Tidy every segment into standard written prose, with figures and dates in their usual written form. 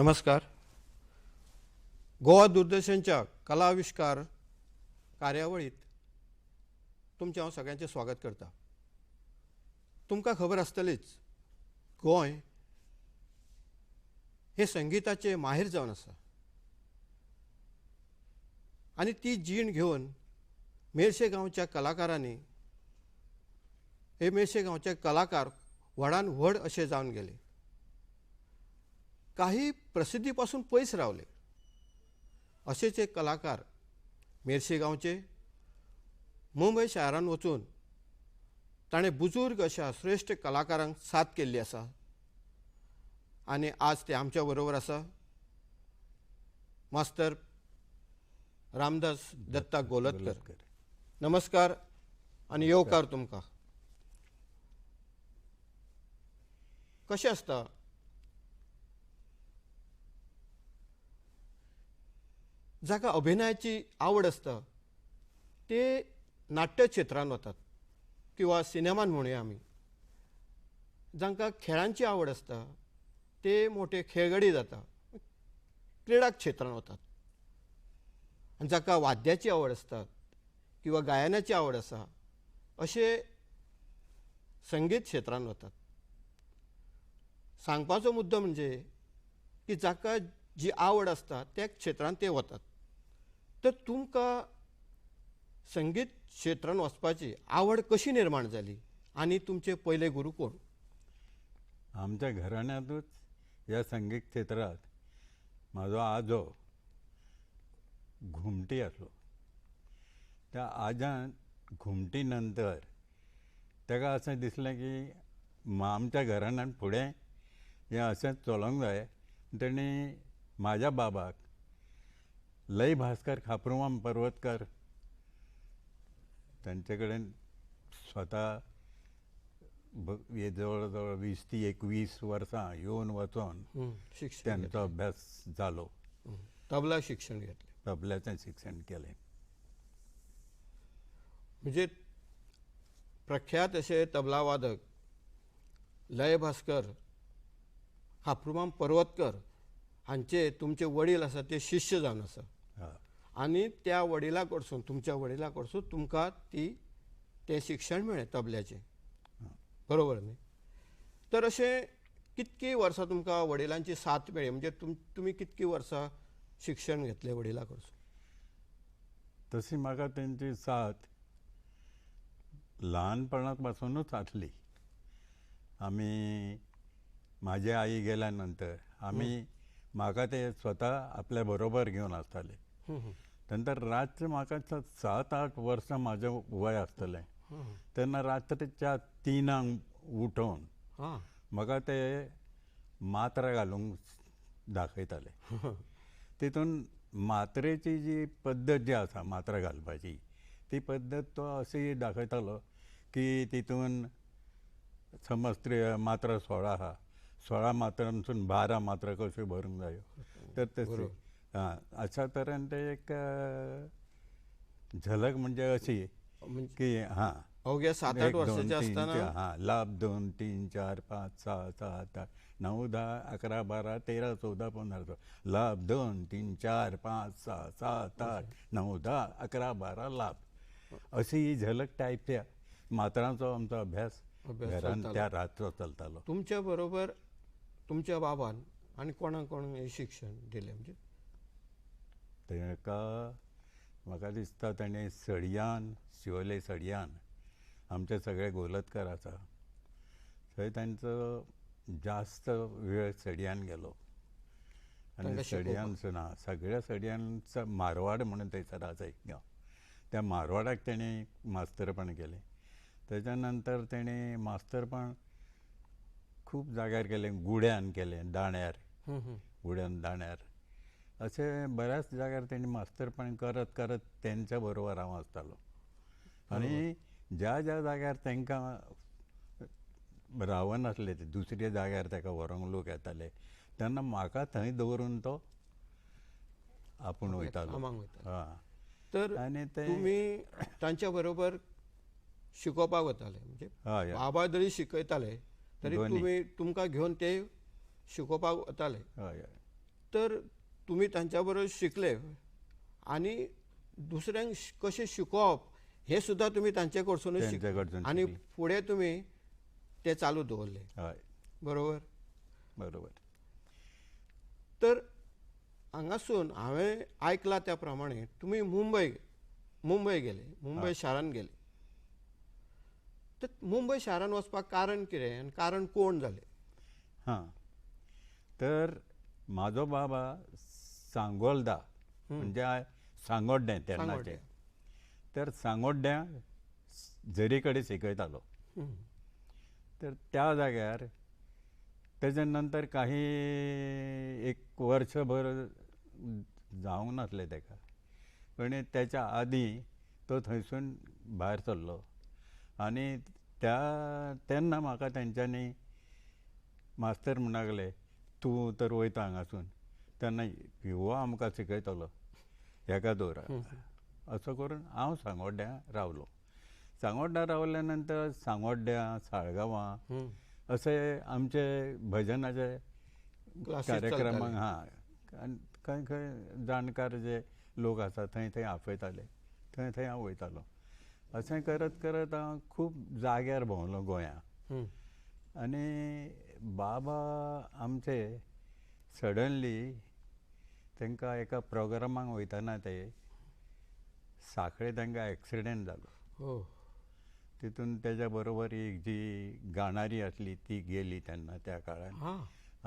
नमस्कार. गोवा दूरदर्शनच्या कला आविष्कार कार्यावळीत तुमचे हांव सगळ्यांचे स्वागत करता. तुमकां खबर आसतलीच, गोंय हे संगीताचे माहेर जावन आसा आनी ती जीण घेवन मेरशे गांवच्या कलाकारांनी हे मेरशे गांवचे कलाकार व्हडान व्हड अशे जावन गेले. काही प्रसिद्धी पासून पयस रावले. असेच एक कलाकार मेरशे गांवचे मुंबय शारांत वचून ताणें बुजुर्ग अशा श्रेश्ठ कलाकारांक साथ केल्ली आसा आनी आज ते आमच्या बरोबर आसा. मास्तर रामदास दत्ता गोलतकर, नमस्कार आनी येवकार तुमकां. कशें आसता जाका अभिनयाची आवड आसता ते नाट्य क्षेत्रांत वतात किंवा सिनेमान म्हणुया आमी. जांकां खेळांची आवड आसता ते मोठे खेळगडे जाता, क्रिडा क्षेत्रांत वतात. आनी जाका वाद्याची आवड आसता किंवा गायनाची आवड आसा अशे संगीत क्षेत्रांत वतात. सांगपाचो मुद्दो म्हणजे की जाका जी आवड आसता त्या क्षेत्रांत ते वतात. तर तुमकां संगीत क्षेत्रांत वचपाची आवड कशी निर्माण जाली आनी तुमचे पयले गुरू कोण? आमच्या घराण्यांतूच ह्या संगीत क्षेत्रांत म्हाजो आजो घुमटी आसलो. त्या आजान घुमटी नंतर ताका अशें दिसलें की आमच्या घराण्यांत फुडें हें अशेंच चलोंक जाय. ताणी म्हाज्या बाबाक लय भास्कर खापरुवाम पर्वतकार तांचे कडेन स्वता हे जवळ जवळ 20 ते 21 वर्सां येवन वचोन त्यांचो अभ्यास जालो. तबला शिक्षण घेतलें. तबल्याचें शिक्षण केलें. म्हणजे प्रख्यात अशे तबला वादक लय भास्कर खापरुवाम पर्वतकर हांचे तुमचे वडील आसा ते शिश्य जावन आसा आनी त्या वडिला कडसून तुमच्या वडिला कडसून तुमकां तें शिक्षण मेळ्ळें तबल्याचें, बरोबर न्ही? तर अशें कितकी वर्सां तुमकां वडिलांची साथ मेळ्ळी? म्हणजे तुमी कितकी वर्सां शिक्षण घेतलें वडिला कडसून? तशी म्हाका तेंची साथ ल्हानपणा पासूनच आसली. आमी म्हाजे आई गेल्या नंतर म्हाका ते स्वता आपल्या बरोबर घेवन आसताले. नंतर रातचें म्हाका 7-8 वर्सां म्हाजें वय आसतलें तेन्ना रात्रीच्या 3 उठोवन म्हाका ते मात्रा घालूंक दाखयताले. तितून मात्रेची जी पद्दत जी आसा मात्रा घालपाची ती पद्दत तो अशी दाखयतालो की तितून समज मात्रा 16 आहा, 16 मात्रांसून 12 मात्रा कश्यो भरूंक जायो. तर तशी अशा तरेन ते एक झलक म्हणजे अशी की अवघ्या 7-8 वर्सांचे आसतना लाभ 2, 3, 4, 5, 6, 7, 8, 9, 10, 11, 12, 13, 14, 15 लाभ 2, 3, 4, 5, 6, 7, 8, 9, 10, 11, 12 लाभ अशी ही झलक टायपच्या मात्रांचो आमचो अभ्यास घरांत त्या रातचो चलतालो. तुमच्या बरोबर तुमच्या बाबान आनी कोणाक हे शिक्षण दिलें? म्हणजे ताका म्हाका दिसता ताणें सडयान शिवोले सडयान आमचे सगळे गोलतकार आसा थंय तांचो जास्त वेळ सडयान गेलो. आनी सडयानसून सगळ्या सडयान मारवाड म्हणून थंयसर आसा एक गांव, त्या मारवाडाक ताणें मास्तरपण केलें. तेच्या नंतर ताणें मास्तरपण खूब जाग्यार केलें. गुड्यान केलें, दाण्यार, गुड्यान दाण्यार अशें बऱ्याच जाग्यार ताणें मास्तरपण करत करत तेंच्या बरोबर हांव आसतालो. आनी ज्या ज्या जाग्यार तांकां रावनासले ते दुसऱ्या जाग्यार ताका व्हरोंक लोक येताले तेन्ना म्हाका थंय दवरून तो आपूण वयतालो. तर तुमी तांच्या बरोबर शिकोवपाक वताले? म्हणजे बाबा जरी शिकयताले तरी तुमकां घेवन ते शिकोवपाक वताले? हय. तर तुम्ही त्यांच्याबरोबर शिकले आणि दुसऱ्यांक कशें शिकोवप हे सुद्धा तुम्ही त्यांच्याकडसूनच त्यांच्या शिकले कडसून आणि शिकले. पुढे तुम्ही ते चालू दवरले. हय बरोबर. बरोबर. तर हांगासून हांवें आयकलां त्या प्रमाणे तुम्ही मुंबय गेले, मुंबय शारान गेले. तर मुंबय शारान वचपाक कारण कितें आनी कारण कोण जालें? हां, तर म्हाजो बाबा सांगोलदा म्हणजे सांगोड्डें तेन्नाचें. सांगोड्डें. तर सांगोड्ड्या झरी कडेन शिकयतालो. तर त्या जाग्यार तेजे नंतर काही एक वर्षभर जावंक नासलें तेका, पण तेच्या आदीं तो थंयसून भायर सरलो आनी तेन्ना म्हाका तेंच्यांनी मास्तर म्हणूंक लागले, तूं तर वयता हांगासून, तेन्ना हो आमकां शिकयतलो, हेका दवरा. असो करून हांव सांगोड्ड्या रावलो. सांगोड्ड्या रावल्या नंतर सांगोड्ड्या, साळगांवां अशे आमचे भजनाचे क्लासीस कार्यक्रमाक चलताले. आनी खंय खंय जाणकार जे लोक आसा थंय थंय आपयताले, थंय थंय हांव वयतालो. अशें करत करत हांव खूब जाग्यार भोंवलो गोंयांत. आनी बाबा आमचे सडनली तांकां एका प्रोग्रामाक वयताना ते सांखळे तांकां एक्सिडेंट जालो. हो. तितून तेज्या बरोबर एक जी गाणारी आसली ती गेली तेन्ना त्या काळान. हां.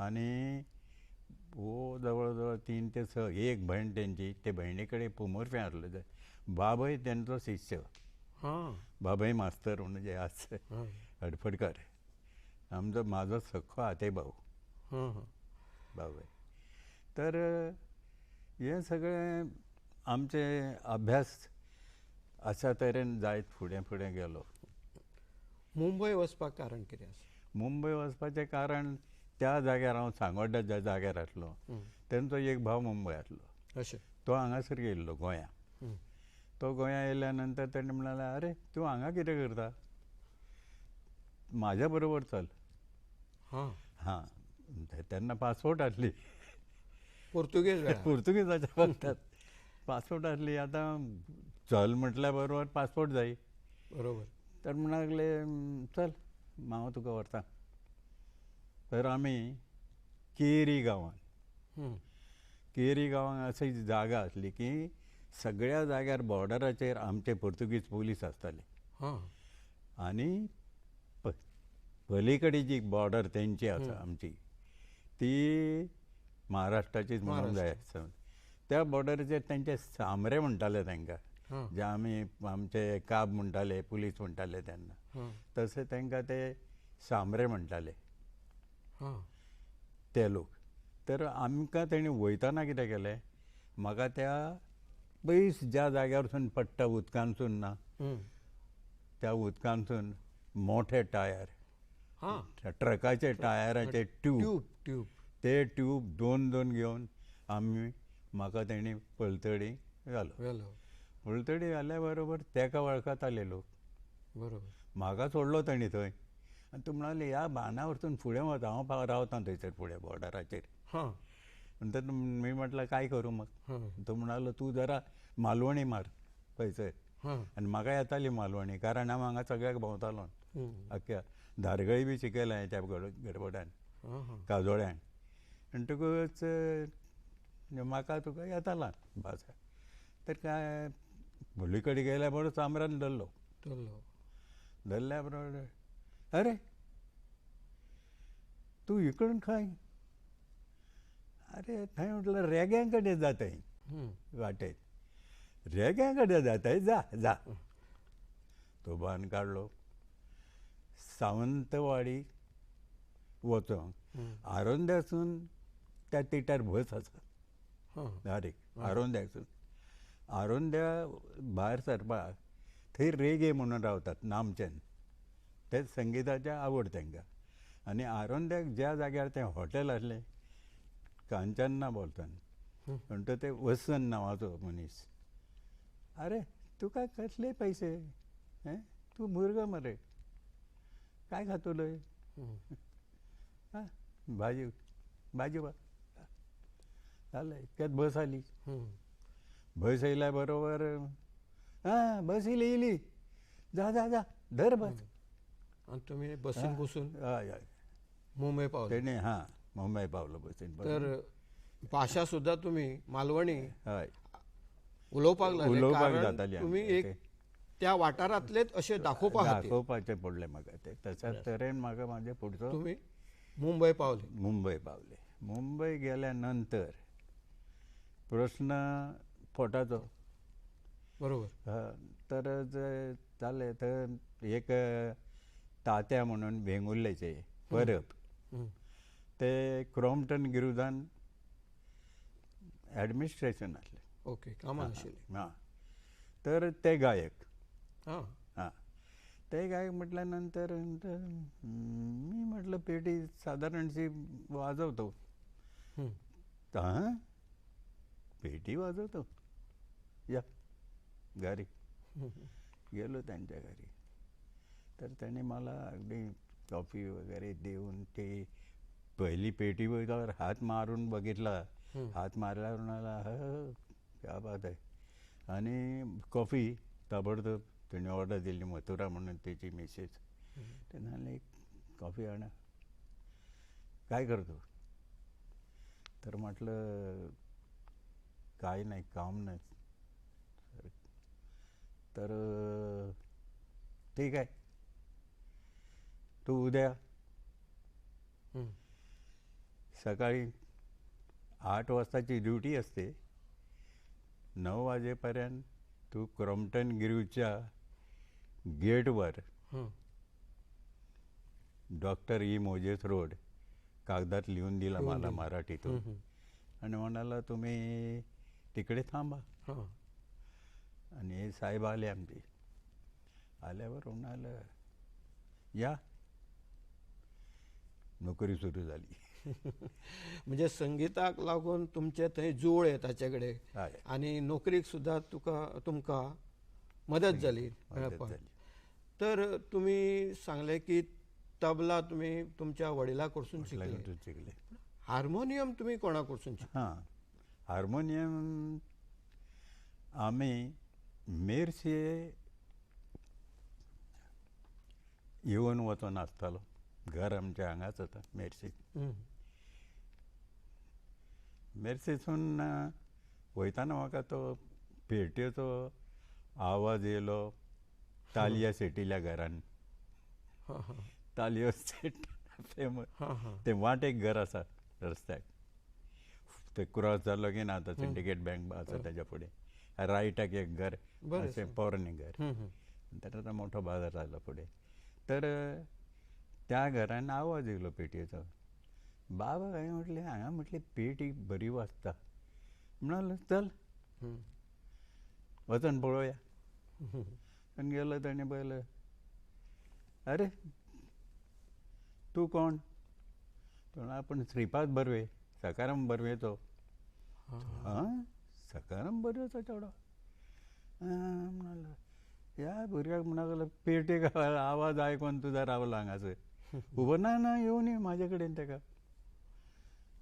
आनी हो जवळ जवळ 3 ते 6 एक भयण तेंची, ते भयणी कडेन पोमुरफें आसलो. बाबय तेंचो शिश्य, हां. बाबय मास्तर म्हणून जे आसा हय. हडफडकार, म्हाजो सख्खो आते भाऊ हां. बाबय. तर हें सगळें आमचे अभ्यास अशा तरेन जायत फुडें फुडें गेलो. मुंबय वचपाक कारण कितें आसा? मुंबय वचपाचें कारण त्या जाग्यार हांव सांगोड्ड्या ज्या जाग्यार आसलो तेंचो एक भाव मुंबय आसलो. अशें. तो हांगासर येयल्लो गोंयांत. तो गोंयांत येयल्या नंतर तेणें म्हणलें, आरे तूं हांगा कितें करता, म्हाज्या बरोबर चल. हां. हां, तेन्ना पासपोर्ट आसली. पोर्तुगेज वेळार. पुर्तुगेजाच्या वखदार पासपोर्ट आसली. आतां चल म्हटल्या बरोबर पासपोर्ट जाय. बरोबर. तर म्हणूंक लागले, चल हांव तुका व्हरतां. तर आमी केरी गांवांत अशी जागा आसली की सगळ्या जाग्यार बॉर्डराचेर आमचे पुर्तुगीज पुलीस आसताले. हां. आनी पलीकडे जी बॉर्डर तेंची आसा आमची, ती महाराष्ट्राचीच म्हणूंक जाय. त्या बॉर्डरीचेर तेंचे सामरे म्हणटाले तांकां, हां. जे आमी आमचे काब म्हणटाले, पुलीस म्हणटाले तेन्ना. हां. तशे तांकां ते सामरे म्हणटाले हां. ते लोक. तर आमकां तेणी वयताना कितें केलें, म्हाका त्या पयस ज्या जाग्यारसून पडटा उदकानसून ना, त्या उदकानसून मोठे टायर, हां. ट्रकाचे टायराचे ट्यूब, ट्यूब. ते ट्यूब 2 घेवन म्हाका तेणी पलतडी घालो. वेलो. पलतडी घाल्या बरोबर तेका वळखताले लोक. बरोबर. म्हाका सोडलो तेणी थंय आनी तूं म्हणलें ह्या बांदा वरसून फुडें वता, हांव रावतां थंयसर फुडें बॉर्डराचेर. हां. नंतर मी म्हटलं काय करूं मग. तो म्हणालो तूं जरा मालवणी मार थंयसर. हां. आनी म्हाका येताली मालवणी, कारण हांव हांगा सगळ्याक भोंवतालो आख्या धारगळी बी शिकयला हेच्या गडबड्यान, हां. काजोळ्यान. म्हणटकूच म्हाका तुका येतालां भाशा. तर काय पली कडेन गेल्या बरोबर सामरान धरलो. धरल्या बरोबर, अरे तूं इकडून खंय? अरे थंय म्हटलं रेग्यां कडेन जाताय वाटेर. रेग्यां कडेन जाताय, जा जा. तो बान काडलो. सावंतवाडी वचोंक आरोंद्यासून त्या तिट्यार बस आसा डायरेक्ट आरोंद्यासून. आरोंद्या भायर सरपाक थंय रेगे म्हणून रावतात नामचेन, ते संगीताचें आवड तांकां. आनी आरोंद्याक ज्या जाग्यार तें हॉटेल आसलें कांचन्ना बोल्तान, म्हणटा ते वसन नांवाचो मनीस. अरे तुका कसले पयशे, तूं भुरगो मरे, काय खातलो? भाजी भाजी झालं इतक्यात बस आली. हम्म. बस येयल्या बरोबर हां बस येयली जा जा जा धर बस. आणि तुम्ही बसीन बसून हय हय मुंबई पावले. तेणे हां मुंबय पावलो बसीन तर भाषा सुद्धा तुम्ही मालवणी हय उलोवपाक लागले, उलोवपाक कारण जाताली तुम्ही आमकां एक ते. त्या वाठारांतलेच अशे दाखोवपा खातीर दाखोवपाचें पडलें म्हाका ते तशा तरेन म्हाका म्हाजे पुढचो तुम्ही मुंबई पावले. मुंबय पावले. मुंबय गेल्या नंतर प्रश्न पोटाचो बरोबर. तर जालें तर एक तात्या म्हणून भेंगुर्लेचे परब हम्म. ते क्रॉम्प्टन गिरुदान ॲडमिनिस्ट्रेशन आसलें. ओके, कामान आशिल्ली. हां तर ते गायक हां. हां ते गायक म्हटल्या नंतर मी म्हटलं पेटी साधारणशी वाजवतो. हम्म. हां पेटी वाजवतो या घरी गेलो त्यांच्या घरी. तर त्याने मला अगदी कॉफी वगैरे देऊन ते पहिली पेटी बघितल्यावर हात मारून बघितला. हात मारल्यावर म्हणाला ह क्या बात आहे. आणि कॉफी ताबडतोब त्याने ऑर्डर दिली. मथुरा म्हणून त्याची मिसेस. ते म्हणाले कॉफी आणा. काय करतो तर म्हटलं काय नाही काम नाही. तर ठीक आहे तू उद्या हम्म. सकाळी 8 वाजताची ड्युटी असते. 9 वाजेपर्यंत तू क्रॉम्प्टन गिरूच्या गेटवर हम्म. डॉक्टर ई मोजेस रोड कागदात लिहून दिला लिहून मला दिलं. मराठीतून आणि म्हणाला तुम्ही तिकडे थांबा. हां. आणि साहेब आले आमचे. आल्यावर म्हणालं या नोकरी सुरू झाली. म्हणजे संगीताक लागून तुमचे थंय जुळ आहे ताचे कडेन हय आनी नोकरीक सुद्दां तुमकां मदत जाली मदत मेळपाक. झाली. तर तुम्ही सांगले की तबला तुम्ही तुमच्या वडिला कडसून शिकले. वडिलांकडून शिकले. हार्मोनियम तुम्ही कोणा कडसून शिकले? हां हार्मोनियम आम्ही मेर्शे येवन वचून आसतालो. घर आमच्या हांगाच आसा मेर्शे. हम्म. मेर्सेसून वयताना म्हाका तो पेटयेचो आवाज येयलो. तालया सेटिल्या घरान. हां हां तालयो सेट फेमस. हां हां. ते वाटेक घर आसा रस्त्याक. ते क्रॉस जालो की ना आतां सिंडिकेट बँक आसा ताच्या फुडें रायटाक एक घर बरें अशें आसा. पोरणे घर. हम्म, हम्म. तर आतां मोठो बाजार जालो फुडें. तर त्या घरान आवाज येयलो पेटयेचो. बाबा हांवें म्हटलें हांगा म्हटलें पेटी बरी वाजता. म्हणालो चल हम्म. वचून पळोवया. हम्म. आनी गेलो ताणें पळयलें अरे तूं कोण तो म्हणला आपूण श्रीपाद बर्वे सकाराम बर्वेचो. हां सकाराम बर्वेचो चेडो. म्हणालो ह्या भुरग्याक म्हणूंक लागलो पेटीक आवाज आयकून तुजो रावलो हांगासर. उबो ना ना येवन यो म्हाजे कडेन ताका.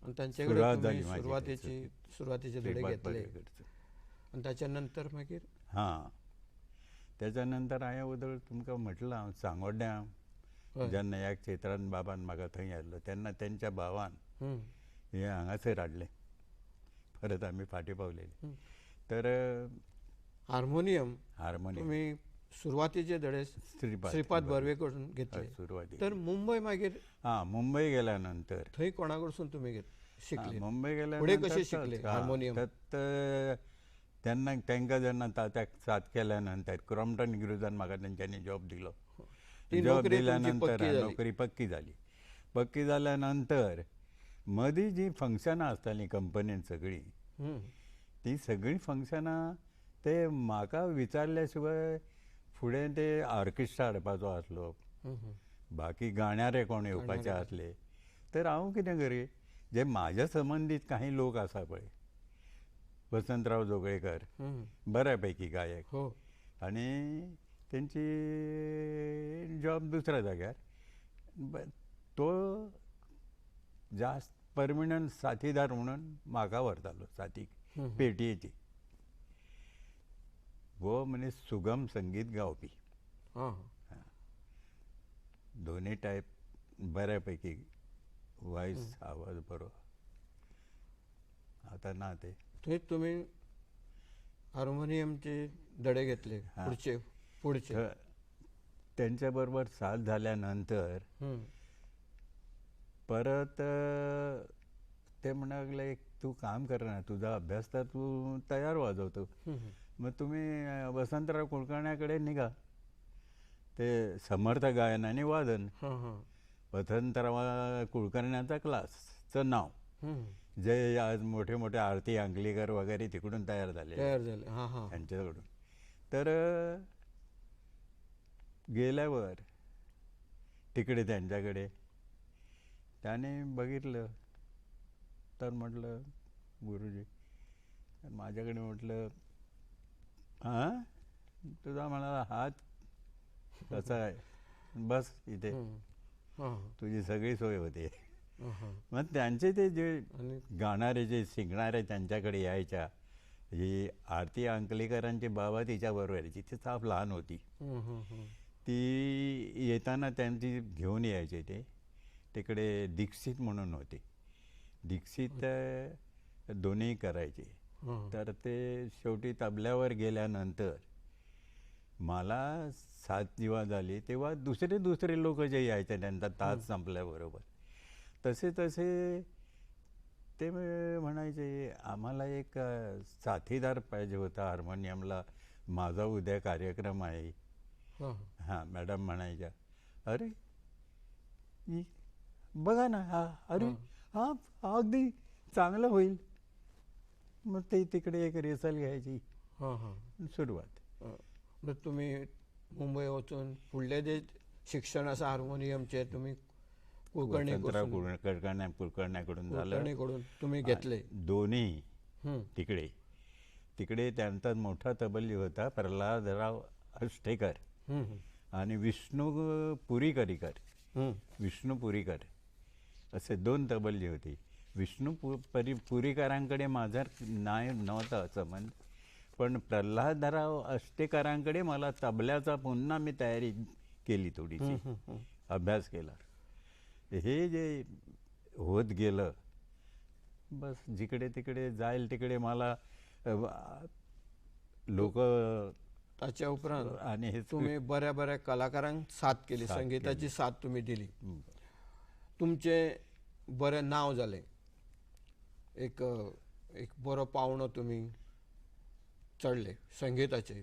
आणि त्यांचे सुरवात कडेन जाली तुम्ही माझी सुरवातीचे धडे श्रीपाद घेतले. बर्वेकडचो. आणि त्याच्या नंतर मागीर हां तेच्या नंतर हांवें उदळ तुमकां म्हटलां हांव सांगोड्ड्यां हय. जेन्ना ह्या क्षेत्रांत बाबान म्हाका थंय हाडलो तेन्ना तेंच्या भावान हम्म. हें हांगासर हाडलें. परत आमी फाटीं पावलेलीं. तर हार्मोनियम हार्मोनियम तुम्ही सुरवातीचे धडे श्रीपाद बर्वे कडून घेतले. सुरवातीक तर मुंबय मागीर हां मुंबय गेल्या नंतर थंय कोणा कडसून तुम्ही शिकले? मुंबय गेल्या फुडें नंतर कशें शिकले हार्मोनियम? तेन्ना तांकां जेन्ना तात्याक साथ केल्या नंतर क्रॉम्प्टन गिरुजान म्हाका तेंच्यांनी जॉब दिलो. ती जॉब नोकरी दिल्या तुमची नंतर पक्की जाली. नोकरी पक्की जाली. पक्की जाल्या नंतर मदीं जी फंक्शनां आसतालीं कंपनीन सगळीं हम्म. ती सगळीं फंक्शनां ते म्हाका विचारल्या शिवाय फुडें ते ऑर्केस्ट्रा हाडपाचो आसलो. हम्म. बाकी गाण्यारे कोण येवपाचे आसले. तर हांव कितें करी जे म्हाज्या संबंदीत काही लोक आसा पळय वसंतराव जोगळेकर हम्म. बऱ्यापैकी गायक हो. आनी तेंची जॉब दुसऱ्या जाग्यार तो जास्त परमनंट साथीदार म्हणून म्हाका व्हरतालो साथीक पेटयेची. वो मनीस सुगम संगीत गावपी, हां दोनूय टायप बऱ्यापैकी वॉयस आवाज बरो. आता ना ते थंय तुमी हार्मोनियमचे धडे घेतले पुढचे पुढचे. त्यांच्या बरोबर साथ झाल्यानंतर परत ते म्हणा लागले, तू काम कर ना, तुझा अभ्यास तर तू तयार वाजवतो, मग तुम्ही वसंतराव कुलकर्ण्याकडे निघा. ते समर्थ गायन आणि वादन, वसंतराव कुलकर्ण्याचा क्लासचं नाव, जे आज मोठे मोठे आरती अंकलेकर वगैरे तिकडून तयार झाले त्यांच्याकडून. तर गेल्यावर तिकडे त्यांच्याकडे त्याने बघितलं, तर म्हटलं गुरुजी, माझ्याकडे म्हटलं, हां तुझा म्हणाला हात कसा आहे, बस इथे तुझी सगळी सोय होते. मग त्यांचे ते जे गाणारे जे शिकणारे त्यांच्याकडे यायच्या, ही आरती अंकलेकरांची बाबा तिच्याबरोबर यायची, ती साफ लहान होती, ती येताना त्यांची घेऊन यायचे. ते तिकडे दीक्षित म्हणून होते, दीक्षित दोन्ही करायचे. तर ते शेवटी तबल्यावर गेल्यानंतर मला साथ जेव्हा झाली तेव्हा दुसरे लोक जे यायचे त्यांचा तास संपल्याबरोबर, तसे ते म्हणायचे, आम्हाला एक साथीदार पाहिजे होता हार्मोनियमला, माझा उद्या कार्यक्रम आहे. हां मॅडम म्हणायच्या, अरे बघा ना, अरे हां अगदी चांगलं होईल. मग ते तिकडे एक रिहर्सल घ्यायची, सुरुवात. मग तुम्ही मुंबई वचून फुडले जे शिक्षण आसा हार्मोनियमचे तुम्ही कुलकर्ण्याकडून झालं, तुम्ही घेतले दोन्ही. तिकडे त्यांचा मोठा तबली होता प्रल्हादराव अष्टेकर आणि विष्णू पुरीकर असे दोन तबली होते. विष्णू पुरीकरांकडे माझा नव्हता संबंध, पण प्रल्हादराव अष्टेकरांकडे मला तबल्याचा पुन्हा मी तयारी केली, थोडीशी अभ्यास केला. हे जे होत गेलं, बस जिकडे तिकडे जाईल तिकडे मला लोक. ताच्या उपरांत आणि हे तुम्ही बऱ्या कलाकारांक साथ केली, संगीताची साथ तुम्ही दिली, तुमचे बरें नाव जालें, एक बरो पावणो तुम्ही चडले संगीताचे,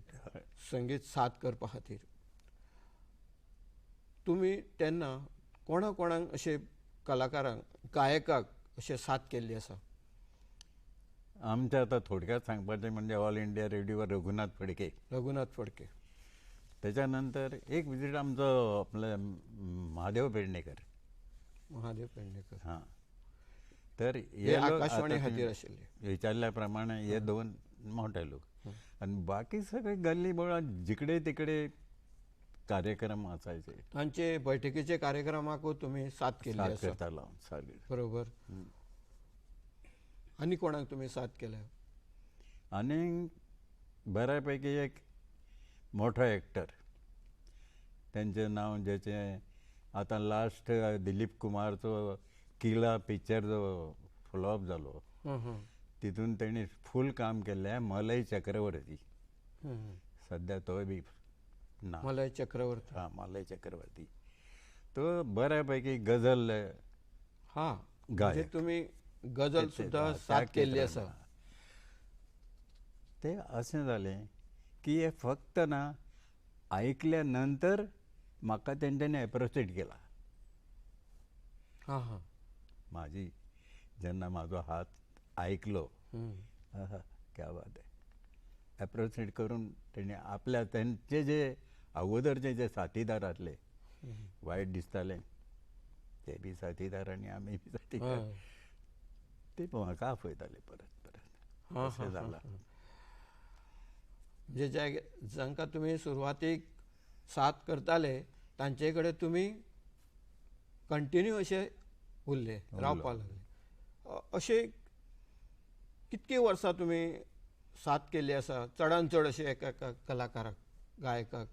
संगीत साथ करपा खातीर. तुम्ही तेन्ना कोणाक अशे कलाकारांक, गायकाक अशे साथ केल्ली आसा? आमच्या आता थोडक्यात सांगपाचें म्हणजे ऑल इंडिया रेडिओवर रघुनाथ फडके. त्याच्यानंतर एक विजिट आमचो आपलं महादेव पेडणेकर. हां, तर हे आकाशवाणी खातीर आशिल्ले, विचारल्याप्रमाणे हे दोन मोठे लोक, आणि बाकी सगळे गल्ली बोळा जिकडे तिकडे कार्यक्रम असायचे, तांचे बैठकीचे कार्यक्रमाकूय तुम्ही साथ केली आसा? बरोबर. आनी कोणाक तुम्ही साथ केल्या? आणि बऱ्यापैकी एक मोठा एक्टर, त्यांचे नाव ज्याचे आता लास्ट दिलीप कुमारचो किला पिक्चर जो फ्लॉप जालो, तितून त्यांनी फुल काम केल्लें मलय चक्रवर्ती. सध्या तो बी ना, मलय चक्रवर्ती. हां, मलय चक्रवर्ती. तो बऱ्यापैकी गझल गायक. तुम्ही गझल सुद्धा साथ केल्ली आसा. ते असें जालें की हे फक्त ना ऐकल्यानंतर म्हाका तेंच्यांनी एप्रोचेट केला. माझी जेन्ना म्हाजो हात ऐकलो, क्या बात आहे, एप्रोचेट करून तेणी आपल्या त्यांचे जे अगोदरचे जे साथीदार आसले, वायट दिसतालें, ते बी साथीदार आनी आमी बी साथीदार, ते म्हाका आपयताले परत अशें जालां. म्हणजे जांकां तुमी सुरवातीक साथ करताले तांचे कडेन तुमी कंटिन्यू अशे उरले, रावपाक लागले. अशे कितकी वर्सां तुमी साथ केल्ली आसा चडांत चड अशे एका कलाकाराक गायकाक?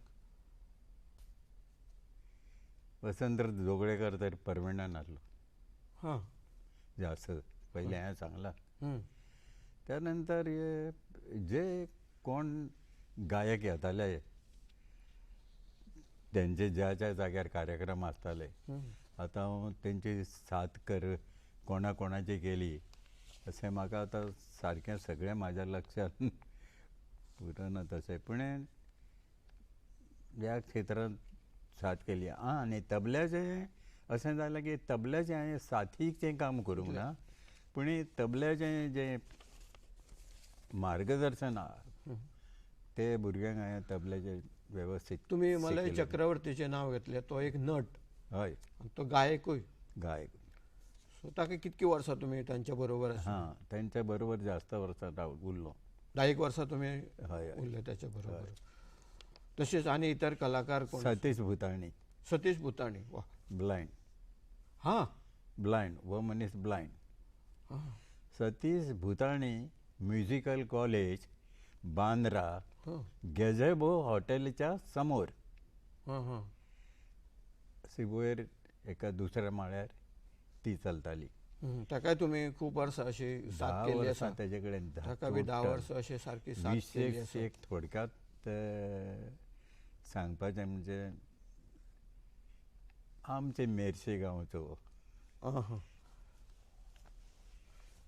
वसंतराव जोगळेकर तर परमनंट आसलो हां. जास्त पहिले हांवें सांगला. हं. त्यानंतर हे जे कोण गायक येताले त्यांचे ज्या ज्या जाग्यार कार्यक्रम आसताले आतां हांव तेंची साथ कर कोणाची केली अशें म्हाका आतां सारकें सगळें म्हाज्या लक्षांत उरना तशें. पूण ह्या क्षेत्रांत साथ केली. आनी तबल्याचें अशें जालें की तबल्याचें हांवें साथीचें काम करूंक ना, पूण तबल्याचें जें मार्गदर्शन आहा ते भुरग्यांक हांवें तबल्याचें वेवस्थीत तुमी मलय शिकयलें. चक्रवर्तीचें नांव घेतलें. तो एक नट हय, आनी तो गायकूय. गायक. सो ताका कितकी वर्सां तुमी तांच्या बरोबर आसा? हां, तेंच्या बरोबर जास्त वर्सां उरलो. 10 वर्सां तुमी हय, उरले ताच्या बरोबर. तशेंच आनी इतर कलाकार कोण? सतीश भुताणी, सतीश भुताणी. वा. ब्लायंड. हां. ब्लायंड, हो मनीस ब्लायंड. हां. सतीश भुताणी म्युझिकल कॉलेज बांद्रा हां. गॅझेबो हॉटेलच्या समोर हां. हां. अशी वयर एका दुसऱ्या माळ्यार ती चलताली. ताकाय तुमी खूब वर्सां अशी साथ 10 केल्ली आसा? वर्सां तेजे कडेन ताका बी 10 वर्सां अशी सारकी साथ 20 केल्ली आसा? एक थोडक्यात सांगपाचें म्हणजे आमचे मेर्शे गांवचो. हां.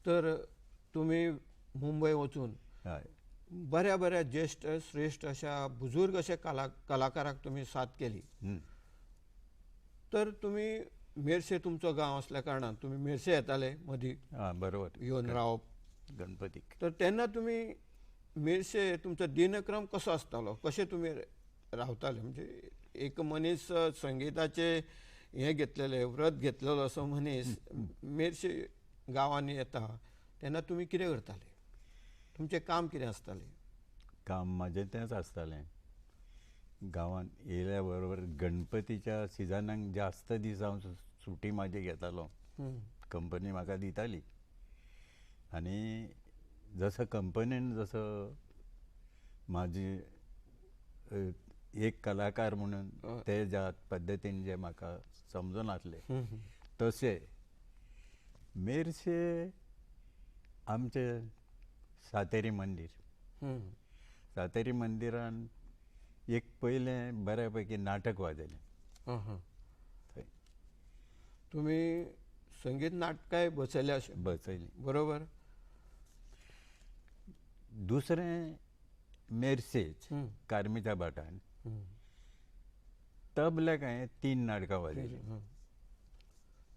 तर तुमी मुंबय वचून हय, बऱ्या बऱ्या ज्येश्ठ श्रेश्ठ अशा बुजुर्ग अशा कलाकाराक तुमी साथ केली. तर तुमी मेर्शे तुमचो गांव असल्या कारणान तुमी मेर्शे येताले मदीं हां, बरोबर. येवन रावप. गणपतीक तर तेन्ना तुमी मेर्शे तुमचो दिनक्रम कसो आसतालो? कशे तुमी रावताले? म्हणजे एक मनीस संगीताचे हें घेतलेले व्रत घेतलेलो असो मनीस मेर्शे गांवांनी येता तेन्ना तुमी कितें करताले? तुमचें काम कितें आसतालें? काम म्हाजें तेंच आसतालें. गांवांत येयल्या बरोबर गणपतीच्या सिजनाक जास्त दीस हांव सुटी म्हाजी घेतालो. कंपनी म्हाका दिताली आनी जसो कंपनीन जसो म्हाजी एक कलाकार म्हणून ते ज्या पद्दतीन जे म्हाका समजून आसले तशें मेर्शे आमचे सातेरी मंदीर. सातेरी मंदिरान एक पयलें बऱ्यापैकी नाटक वाजयलें थंय. तुमी संगीत नाटकाय बसयल्या अशें? बसयलीं. बरोबर. दुसरें मेर्शेच कार्मेच्या भाटान तबल्याक हांवें 3 नाटकां वाजयलीं.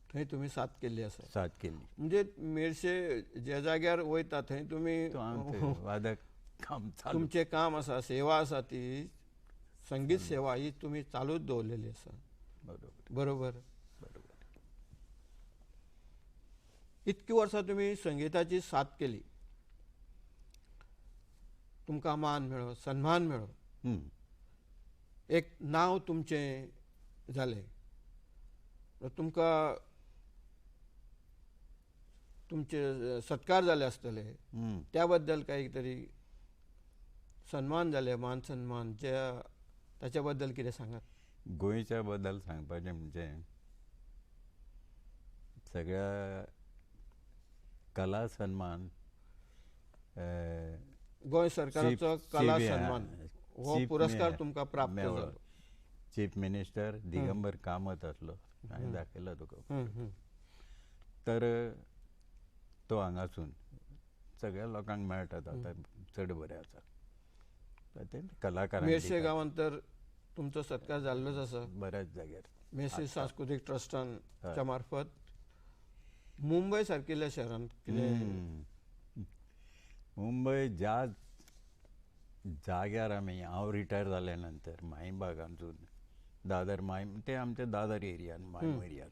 थंय तुमी साथ केल्ली आसा? साथ केल्ली. म्हणजे मेर्शे ज्या जाग्यार वयता थंय तुमी वादक काम चालू. तुमचें काम आसा, सेवा आसा ती संगीत सेवा ही तुमी चालूच दवरलेली आसा. बरोबर. बरोबर. बरोबर. इतकी वर्सां तुमी संगीताची साथ केली. तुमकां मान मेळ्ळो, सन्मान मेळ्ळो, एक नांव तुमचें जालें. तुमकां तुमचे सत्कार जाले आसतले. त्या बद्दल काही तरी सन्मान जाले, मान सन्मान ताच्या बद्दल कितें सांगात? गोंयच्या बद्दल सांगपाचें म्हणजे सगळ्या कला सन्मान गोंय सरकाराचो कला सन्मान हो चीफ पुरस्कार तुमकां प्राप्त मेळ्ळो. जालो. चीफ मिनिस्टर दिगंबर कामत आसलो. हांवें दाखयलो तुका. तर तो हांगासून सगळ्या लोकांक मेळटात आतां चड बरें आसा. ते कलाकारांक मेर्शे गांवांत तर तुमचो सत्कार जाल्लोच आसा. बऱ्याच जाग्यार. मेर्शे सांस्कृतीक ट्रस्टाच्या मार्फत. मुंबय सारकिल्ल्या शहरांत कितें? मुंबय ज्या जाग्यार हांव रिटायर जाल्या नंतर मायबागांसून दादर ते आमच्या दादर एरियान मायम एरियात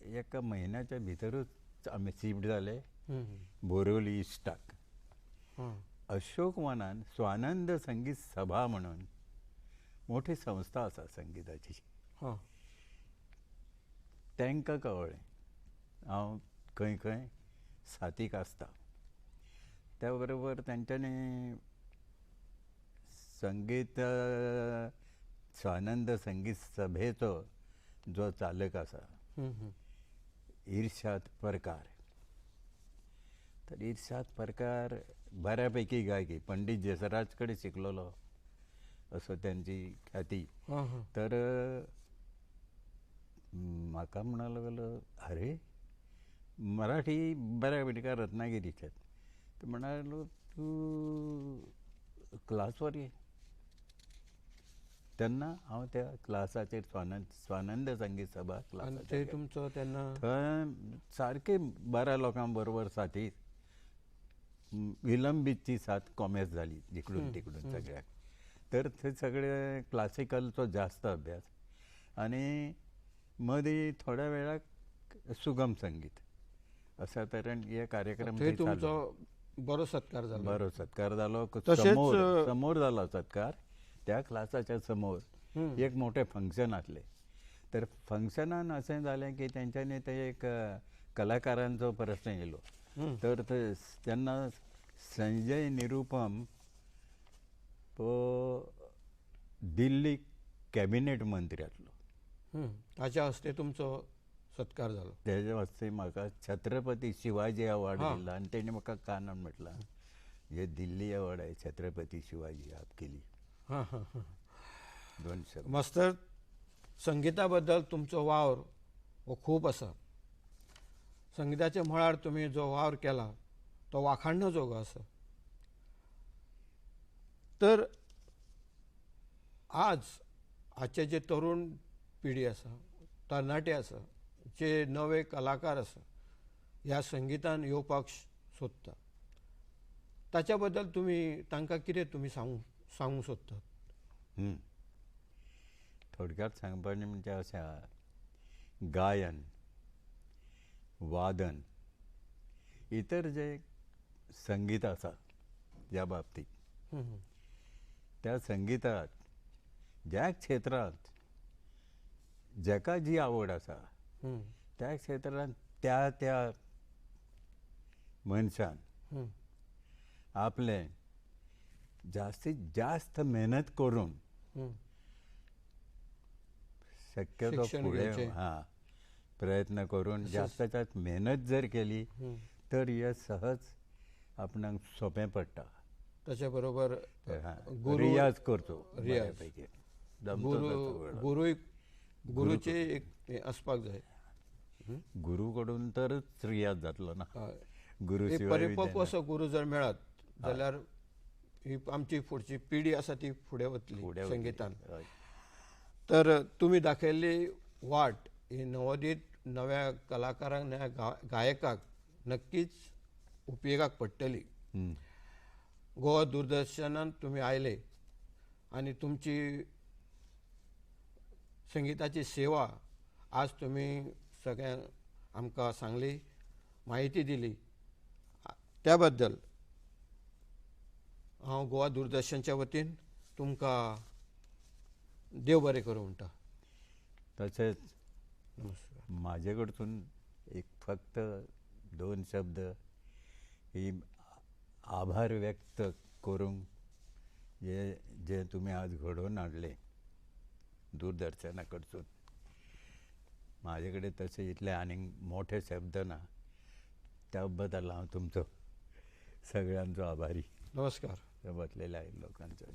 एका म्हयन्याच्या भितरूच आमी शिफ्ट जाले बोरिवली इस्टाक. अशोक वनान स्वानंद संगीत सभा म्हणून मोठी संस्था आसा संगीताची. तांकां कळ्ळें हांव खंय खंय साथीक आसता. त्या बरोबर तांच्यांनी संगीत स्वानंद संगीत सभेचो जो चालक आसा इर्शाद परकार. तर इर्शाद परकार बऱ्यापैकी गायकी, पंडित जसराज कडेन शिकलेलो असो त्यांची ख्याती. तर म्हाका म्हणूंक लागलो, अरे मराठी बऱ्यापैकी रत्नागिरीचे. तर म्हणूंक लागलो तूं क्लासवर ये. तेन्ना हांव त्या क्लासाचेर स्वानंद संगीत सभा आणि क्लासाचेर ते गेलो. तुमचं त्यांना थंय सारके 12 लोकां बरोबर साथीत विलंबीतची साथ कॉमेर्स जाली जिकडून तिकडून सगळ्याक. तर थंय सगळे क्लासिकलचो जास्त अभ्यास आनी मदीं थोड्या वेळाक सुगम संगीत अशा तरेन हे कार्यक्रम थंय थंय चालू. तुमचो बरो सत्कार जालो. बरो सत्कार जालो. तशेंच, समोर जालो सत्कार. त्या क्लासाच्या समोर एक मोठे फंक्शन आसलें. तर फंक्शनान अशें जालें की तेंच्यांनी ते एक कलाकारांचो प्रश्न येयलो. तर तेन्ना संजय निरुपम तो दिल्ली कॅबिनेट मंत्री आसलो. ताच्या हस्ते तुमचो सत्कार जालो. तेजे हस्ते म्हाका छत्रपती शिवाजी अवॉर्ड दिला आनी तेणी म्हाका कानान म्हटलां, हे दिल्ली अवॉर्ड आहे, छत्रपती शिवाजी आप केली. दोन शब्द. मास्तर, संगीता बद्दल तुमचो वावर हो खूब आसा. संगीताच्या मळार तुमी जो वावर केला तो वाखाणण्याजोगो आसा. तर आजचे जे तरुण पिढी आसा, तरणाटे आसा, जे नवे कलाकार आसा, ह्या संगीतान येवपाक सोदता, ताच्या बद्दल तुमी तांकां कितें तुमी सांगूंक सोदतात? थोडक्यात सांगपाचें म्हणजे अशें आहा, गायन, वादन, इतर जे संगीत आसा ह्या बाबतीत, त्या संगीतात ज्या क्षेत्रांत जाका जी आवड आसा त्या क्षेत्रांत त्या त्या मनशान आपले जास्तीत जास्त मेहनत करून शक्यतो शिक्षण फुडें घेवचें. प्रयत्न करून जास्त जास्त मेहनत जर केली तर हे सहज आपणाक सोंपें पडटा. ताच्या बरोबर रियाज करचो रियाज. बऱ्यापैकी. जमतो तसो वेळो. गुरूचे एक हें आसपाक जाय. गुरू कडून तरच रियाज जातलो ना. गुरू एक शिवाय परिपक्व असो गुरू जर मेळत जाल्यार ही आमची फुडची पिढी आसा ती फुडें वतली संगीतान. तर तुमी दाखयल्ली वाट ही नवोदित नव्या कलाकारांक, नव्या गायकाक नक्कीच उपयोगाक पडटली. गोवा दूरदर्शनान तुमी आयले आनी तुमची संगीताची सेवा आज तुमी सगळ्यांक आमकां सांगली, माहिती दिली, त्या बद्दल हांव गोवा दूरदर्शनच्या वतीन तुमकां देव बरें करूं म्हणटा. तशेंच नमस्कार. म्हाजे कडसून एक फक्त 2 शब्द ही आभार व्यक्त करूंक, जे तुमी आज घडोवन हाडले दूरदर्शना कडसून. म्हाजे कडेन तशे इतले आनीक मोठे शब्द ना. त्या बद्दल हांव तुमचो सगळ्यांचो आभारी. नमस्कार. बसलेल्या लोकांचो.